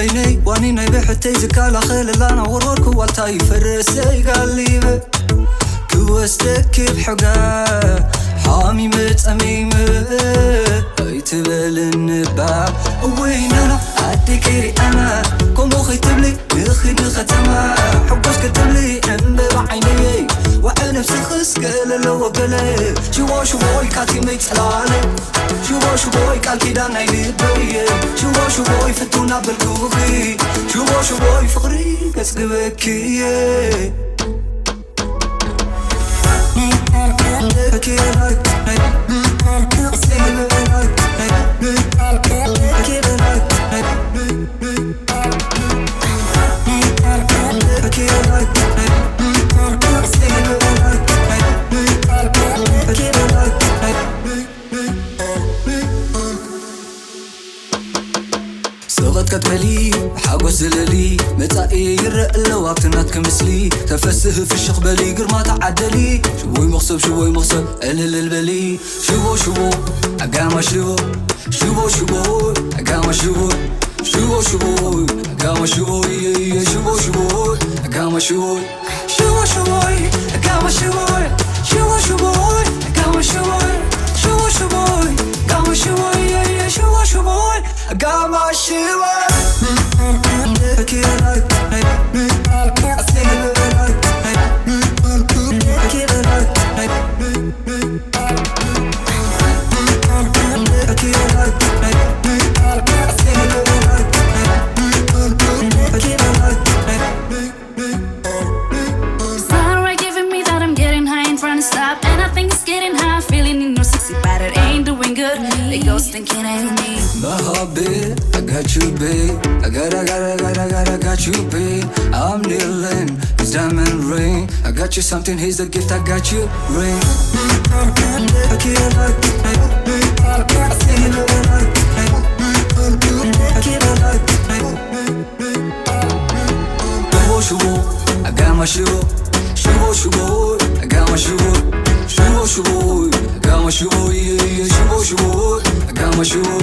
عيني واني نايبي حتى يزكالا خيل انا ورورك والتاي فرسي قال لي كوستك بحقا حامي متأميمة يتبل النبع وين انا عدكي انا كم اخي تبلي اخي ختمها حبوش كتبلي انبه بعيني وعين نفسي خس قال لو قلي شو بوي كاتي ميتسلالي شو بوي قال كده نايلي بي شو بوي فتونا بالكوخي شو بوي فقري كسقبكي صغت كتبلي حاجو زللي متاقي يرق لو وقتنات كمسلي تفسه في الشيخ بلي قرما تعدلي شوي مغصب قلل البلي شوبو اقام شوبو اقام شوبو اقام شوبو اقام شوبو I got my shit right. I keep it like, I think it like, I keep it like, I keep it like, I think it like, I keep it like. It's not right giving me that I'm getting high and trying to stop, and I think it's getting high, feeling in your sexy body, it ain't doing good. They go thinking ain't me. Baby, I got you, babe. I got you, babe. I'm kneeling, his diamond ring. I got you something, here's the gift. I got you, ring. I keep it like, I think it like, I keep it like. I got my shoe. I got my shoe. I got my shoe. Yeah, I got my shoe.